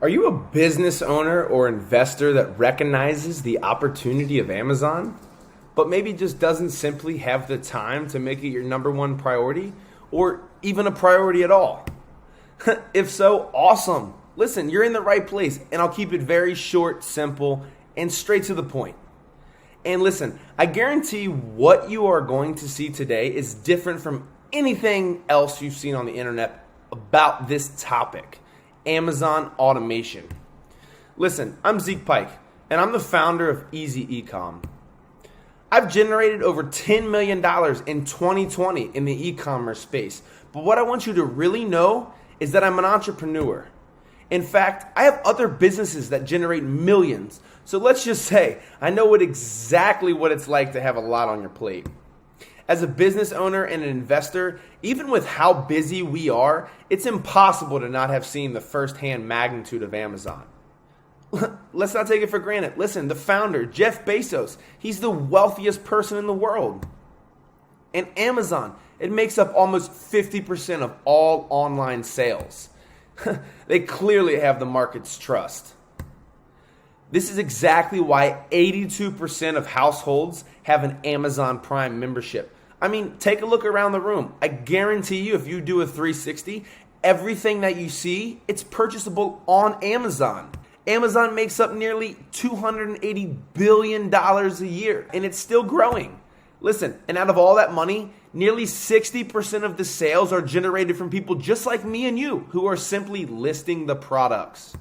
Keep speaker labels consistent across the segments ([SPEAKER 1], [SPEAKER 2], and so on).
[SPEAKER 1] Are you a business owner or investor that recognizes the opportunity of Amazon, but maybe just doesn't simply have the time to make it your number one priority or even a priority at all? If so, awesome. Listen, you're in the right place, and I'll keep it very short, simple, and straight to the point. And listen, I guarantee what you are going to see today is different from anything else you've seen on the internet about this topic. Amazon automation. Listen, I'm Zeke Pike, and I'm the founder of EComm. I've generated over $10 million in 2020 in the e-commerce space, but what I want you to really know is that I'm an entrepreneur. In fact, I have other businesses that generate millions, so let's just say I know exactly what it's like to have a lot on your plate. As a business owner and an investor, even with how busy we are, it's impossible to not have seen the firsthand magnitude of Amazon. Let's not take it for granted. Listen, the founder, Jeff Bezos, he's the wealthiest person in the world. And Amazon, it makes up almost 50% of all online sales. They clearly have the market's trust. This is exactly why 82% of households have an Amazon Prime membership. I mean, take a look around the room. I guarantee you, if you do a 360, everything that you see, it's purchasable on Amazon. Amazon makes up nearly $280 billion a year, and it's still growing. Listen, and out of all that money, nearly 60% of the sales are generated from people just like me and you, who are simply listing the products.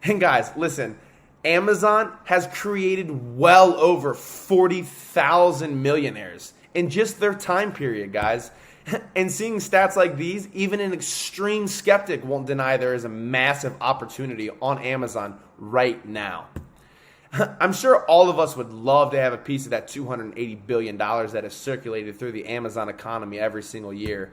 [SPEAKER 1] And guys, listen, Amazon has created well over 40,000 millionaires in just their time period, guys. And seeing stats like these, even an extreme skeptic won't deny there is a massive opportunity on Amazon right now. I'm sure all of us would love to have a piece of that $280 billion that is circulated through the Amazon economy every single year.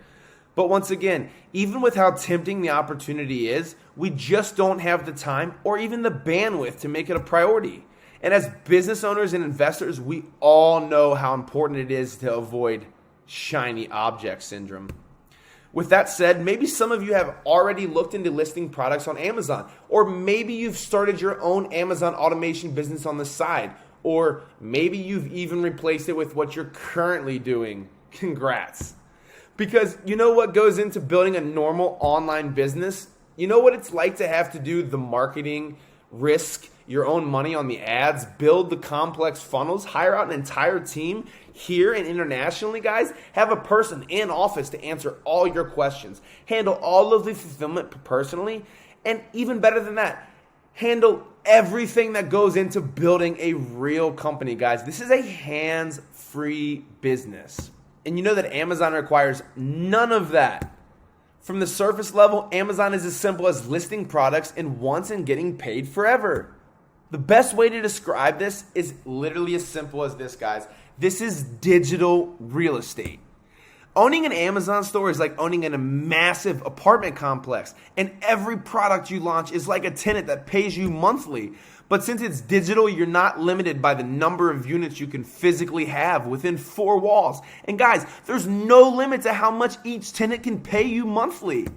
[SPEAKER 1] But once again, even with how tempting the opportunity is, we just don't have the time or even the bandwidth to make it a priority. And as business owners and investors, we all know how important it is to avoid shiny object syndrome. With that said, maybe some of you have already looked into listing products on Amazon, or maybe you've started your own Amazon automation business on the side, or maybe you've even replaced it with what you're currently doing. Congrats. Because you know what goes into building a normal online business? You know what it's like to have to do the marketing, risk your own money on the ads, build the complex funnels, hire out an entire team here and internationally, guys, have a person in office to answer all your questions, handle all of the fulfillment personally, and even better than that, handle everything that goes into building a real company, guys. This is a hands-free business. And you know that Amazon requires none of that. From the surface level, Amazon is as simple as listing products in once and getting paid forever. The best way to describe this is literally as simple as this, guys. This is digital real estate. Owning an Amazon store is like owning in a massive apartment complex, and every product you launch is like a tenant that pays you monthly. But since it's digital, you're not limited by the number of units you can physically have within 4 walls. And guys, there's no limit to how much each tenant can pay you monthly.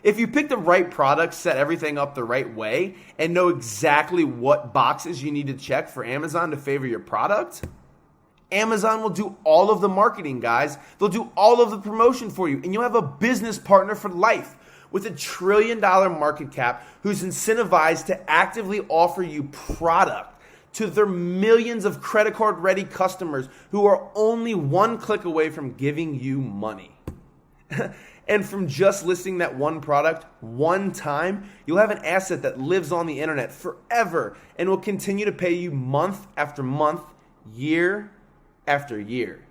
[SPEAKER 1] If you pick the right product, set everything up the right way, and know exactly what boxes you need to check for Amazon to favor your product, Amazon will do all of the marketing, guys. They'll do all of the promotion for you, and you'll have a business partner for life with a $1 trillion market cap who's incentivized to actively offer you product to their millions of credit card ready customers who are only one click away from giving you money. And from just listing that one product one time, you'll have an asset that lives on the internet forever and will continue to pay you month after month, year after year.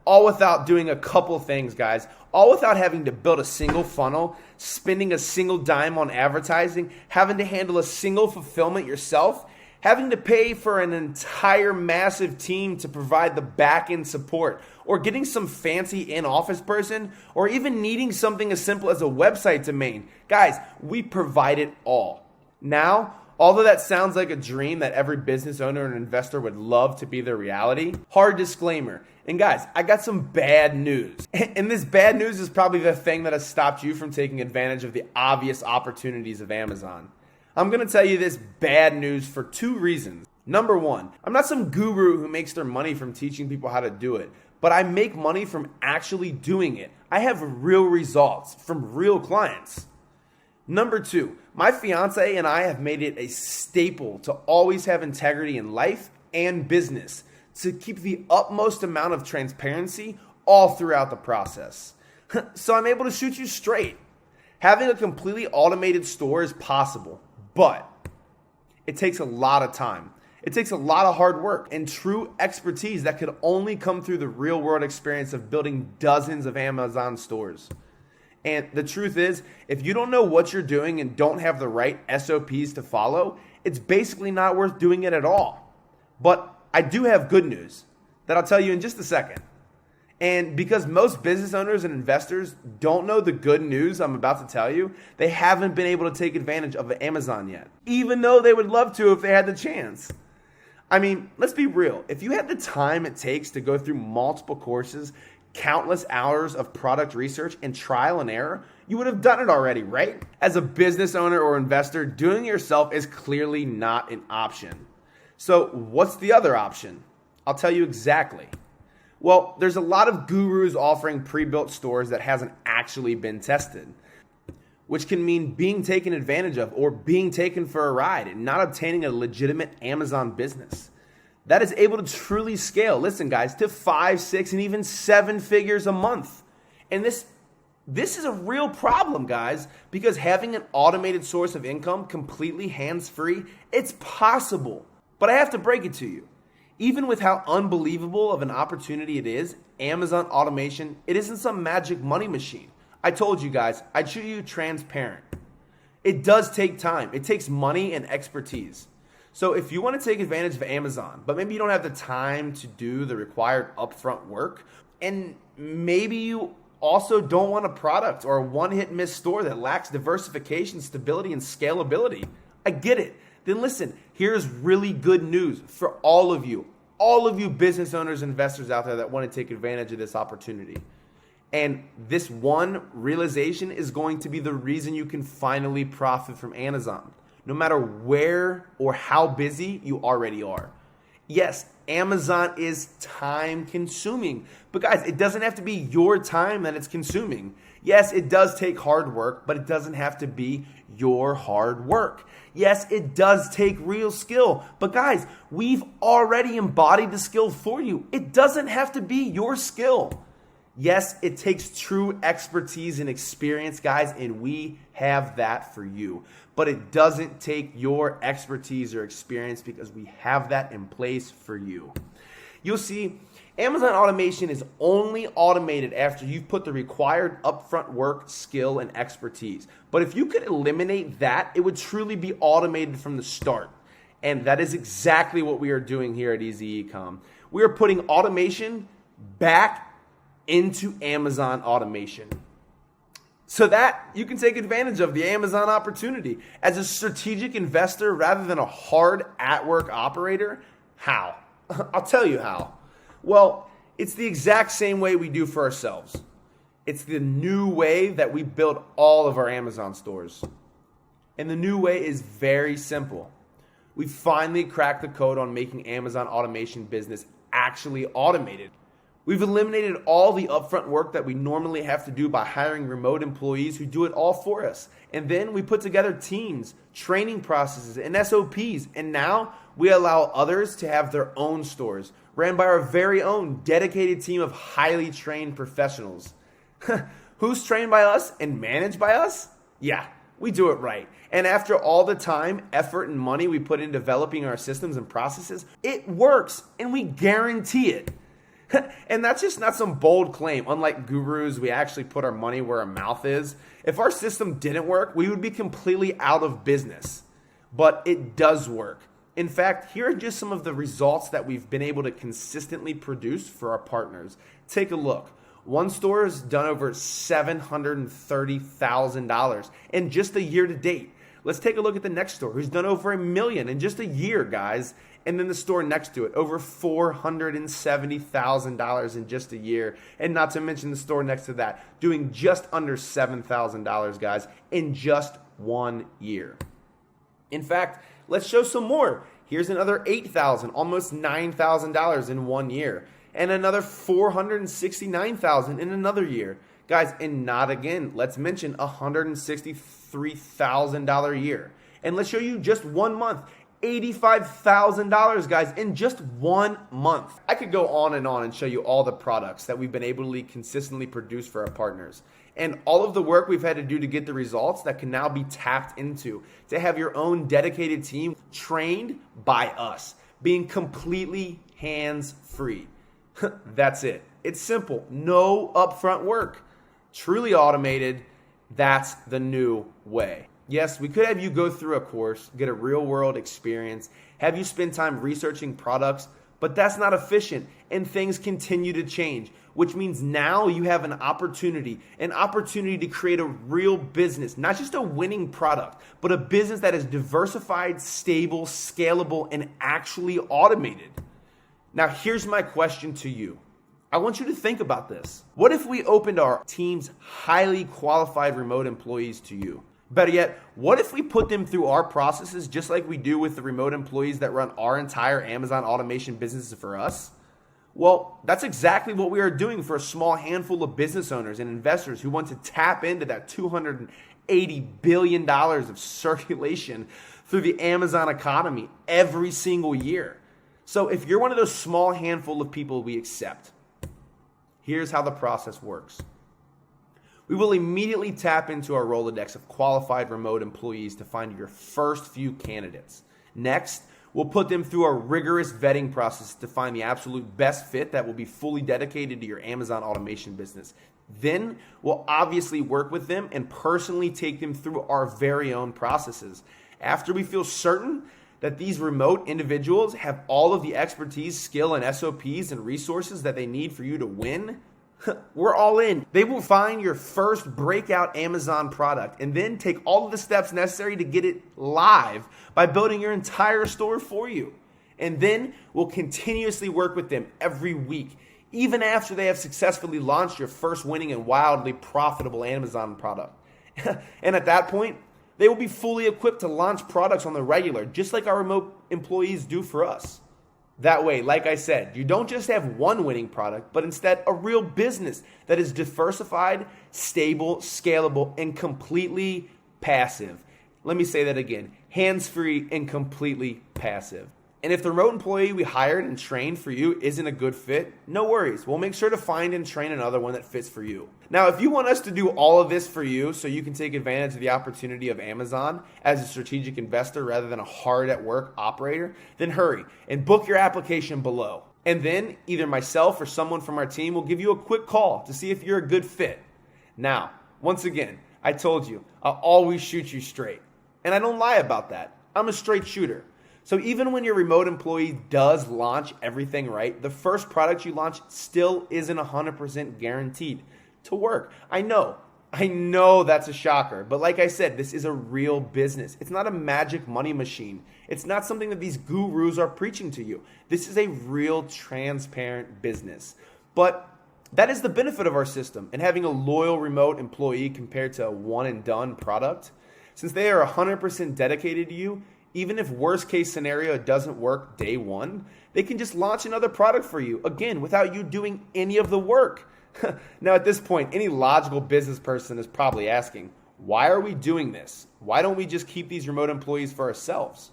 [SPEAKER 1] All without doing a couple things, guys. All without having to build a single funnel, spending a single dime on advertising, having to handle a single fulfillment yourself, having to pay for an entire massive team to provide the back-end support, or getting some fancy in-office person, or even needing something as simple as a website domain. Guys, we provide it all. Now, although that sounds like a dream that every business owner and investor would love to be their reality, hard disclaimer, And guys, I got some bad news. And this bad news is probably the thing that has stopped you from taking advantage of the obvious opportunities of Amazon. I'm going to tell you this bad news for 2 reasons. Number 1, I'm not some guru who makes their money from teaching people how to do it, but I make money from actually doing it. I have real results from real clients. Number 2, my fiance and I have made it a staple to always have integrity in life and business, to keep the utmost amount of transparency all throughout the process. So I'm able to shoot you straight. Having a completely automated store is possible, but it takes a lot of time. It takes a lot of hard work and true expertise that could only come through the real world experience of building dozens of Amazon stores. And the truth is, if you don't know what you're doing and don't have the right SOPs to follow, it's basically not worth doing it at all. But I do have good news that I'll tell you in just a second. And because most business owners and investors don't know the good news I'm about to tell you, they haven't been able to take advantage of Amazon yet, even though they would love to if they had the chance. I mean, let's be real. If you had the time it takes to go through multiple courses, countless hours of product research, and trial and error, you would have done it already, right? As a business owner or investor, doing it yourself is clearly not an option. So what's the other option? I'll tell you exactly. Well, there's a lot of gurus offering pre-built stores that hasn't actually been tested, which can mean being taken advantage of or being taken for a ride and not obtaining a legitimate Amazon business that is able to truly scale, listen guys, to 5, 6, and even 7 figures a month. And this is a real problem, guys, because having an automated source of income completely hands-free, it's possible. But I have to break it to you. Even with how unbelievable of an opportunity it is, Amazon automation, it isn't some magic money machine. I told you guys, I treat you transparent. It does take time. It takes money and expertise. So if you want to take advantage of Amazon, but maybe you don't have the time to do the required upfront work, and maybe you also don't want a product or a one-hit miss store that lacks diversification, stability, and scalability, I get it. Then listen, here's really good news for all of you business owners, investors out there that want to take advantage of this opportunity. And this one realization is going to be the reason you can finally profit from Amazon, no matter where or how busy you already are. Yes, Amazon is time consuming, but guys, it doesn't have to be your time that it's consuming. Yes, it does take hard work, but it doesn't have to be your hard work. Yes, it does take real skill, but guys, we've already embodied the skill for you. It doesn't have to be your skill. Yes, it takes true expertise and experience, guys, and we have that for you. But it doesn't take your expertise or experience because we have that in place for you. You'll see, Amazon automation is only automated after you've put the required upfront work, skill, and expertise. But if you could eliminate that, it would truly be automated from the start. And that is exactly what we are doing here at Easy EComm. We are putting automation back into Amazon automation so that you can take advantage of the Amazon opportunity as a strategic investor rather than a hard at-work operator. How? I'll tell you how. Well, it's the exact same way we do for ourselves. It's the new way that we build all of our Amazon stores. And the new way is very simple. We finally cracked the code on making Amazon automation business actually automated. We've eliminated all the upfront work that we normally have to do by hiring remote employees who do it all for us. And then we put together teams, training processes, and SOPs. And now we allow others to have their own stores, ran by our very own dedicated team of highly trained professionals. Who's trained by us and managed by us? Yeah, we do it right. And after all the time, effort, and money we put in developing our systems and processes, it works, and we guarantee it. And that's just not some bold claim. Unlike gurus, we actually put our money where our mouth is. If our system didn't work, we would be completely out of business. But it does work. In fact, here are just some of the results that we've been able to consistently produce for our partners. Take a look. One store has done over $730,000 in just a year to date. Let's take a look at the next store who's done over $1 million in just a year, guys. And then the store next to it, over $470,000 in just a year. And not to mention the store next to that, doing just under $7,000, guys, in just 1 year. In fact, let's show some more. Here's another $8,000, almost $9,000 in 1 year. And another $469,000 in another year. Guys, and not again, let's mention $163,000 a year. And let's show you just 1 month. $85,000, guys, in just 1 month. I could go on and show you all the products that we've been able to consistently produce for our partners. And all of the work we've had to do to get the results that can now be tapped into to have your own dedicated team trained by us, being completely hands-free. That's it. It's simple. No upfront work. Truly automated. That's the new way. Yes, we could have you go through a course, get a real-world experience, have you spend time researching products, but that's not efficient, and things continue to change, which means now you have an opportunity to create a real business, not just a winning product, but a business that is diversified, stable, scalable, and actually automated. Now, here's my question to you. I want you to think about this. What if we opened our team's highly qualified remote employees to you? Better yet, what if we put them through our processes just like we do with the remote employees that run our entire Amazon automation business for us? Well, that's exactly what we are doing for a small handful of business owners and investors who want to tap into that $280 billion of circulation through the Amazon economy every single year. So if you're one of those small handful of people we accept, here's how the process works. We will immediately tap into our Rolodex of qualified remote employees to find your first few candidates. Next, we'll put them through a rigorous vetting process to find the absolute best fit that will be fully dedicated to your Amazon automation business. Then, we'll obviously work with them and personally take them through our very own processes. After we feel certain that these remote individuals have all of the expertise, skill, and SOPs and resources that they need for you to win, we're all in. They will find your first breakout Amazon product and then take all of the steps necessary to get it live by building your entire store for you. And then we'll continuously work with them every week, even after they have successfully launched your first winning and wildly profitable Amazon product. And at that point, they will be fully equipped to launch products on the regular, just like our remote employees do for us. That way, like I said, you don't just have one winning product, but instead a real business that is diversified, stable, scalable, and completely passive. Let me say that again, hands-free and completely passive. And if the remote employee we hired and trained for you isn't a good fit, no worries. We'll make sure to find and train another one that fits for you. Now, if you want us to do all of this for you so you can take advantage of the opportunity of Amazon as a strategic investor rather than a hard-at-work operator, then hurry and book your application below. And then either myself or someone from our team will give you a quick call to see if you're a good fit. Now, once again, I told you, I'll always shoot you straight. And I don't lie about that. I'm a straight shooter. So even when your remote employee does launch everything right, the first product you launch still isn't 100% guaranteed to work. I know that's a shocker, but like I said, this is a real business. It's not a magic money machine. It's not something that these gurus are preaching to you. This is a real transparent business. But that is the benefit of our system and having a loyal remote employee compared to a one and done product. Since they are 100% dedicated to you, even if worst case scenario doesn't work day one, they can just launch another product for you, again, without you doing any of the work. Now, at this point, any logical business person is probably asking, why are we doing this? Why don't we just keep these remote employees for ourselves?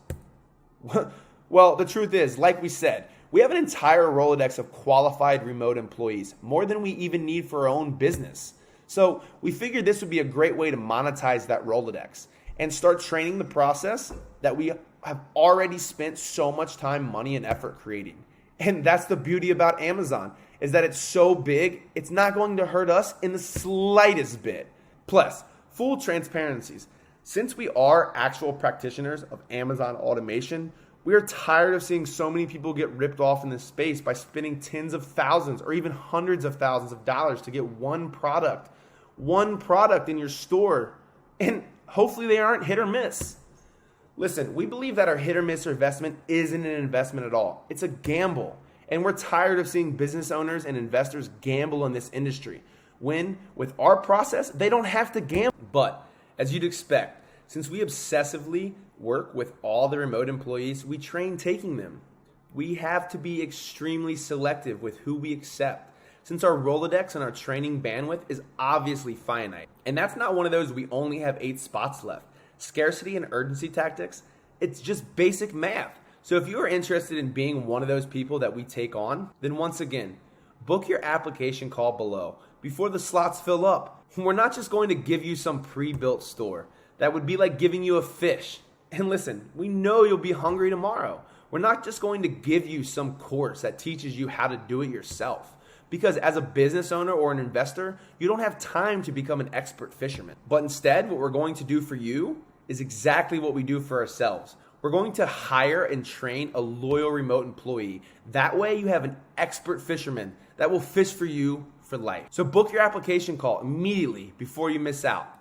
[SPEAKER 1] Well, the truth is, like we said, we have an entire Rolodex of qualified remote employees, more than we even need for our own business. So we figured this would be a great way to monetize that Rolodex and start training the process that we have already spent so much time, money, and effort creating. And that's the beauty about Amazon, is that it's so big, it's not going to hurt us in the slightest bit. Plus, full transparencies. Since we are actual practitioners of Amazon automation, we are tired of seeing so many people get ripped off in this space by spending tens of thousands or even hundreds of thousands of dollars to get one product in your store. And hopefully they aren't hit or miss. Listen, we believe that our hit or miss investment isn't an investment at all. It's a gamble. And we're tired of seeing business owners and investors gamble in this industry, when with our process, they don't have to gamble. But as you'd expect, since we obsessively work with all the remote employees, we train taking them. We have to be extremely selective with who we accept, since our Rolodex and our training bandwidth is obviously finite. And that's not one of those we only have 8 spots left. Scarcity and urgency tactics, it's just basic math. So if you are interested in being one of those people that we take on, then once again, book your application call below before the slots fill up. We're not just going to give you some pre-built store. That would be like giving you a fish. And listen, we know you'll be hungry tomorrow. We're not just going to give you some course that teaches you how to do it yourself. Because as a business owner or an investor, you don't have time to become an expert fisherman. But instead, what we're going to do for you is exactly what we do for ourselves. We're going to hire and train a loyal remote employee. That way you have an expert fisherman that will fish for you for life. So book your application call immediately before you miss out.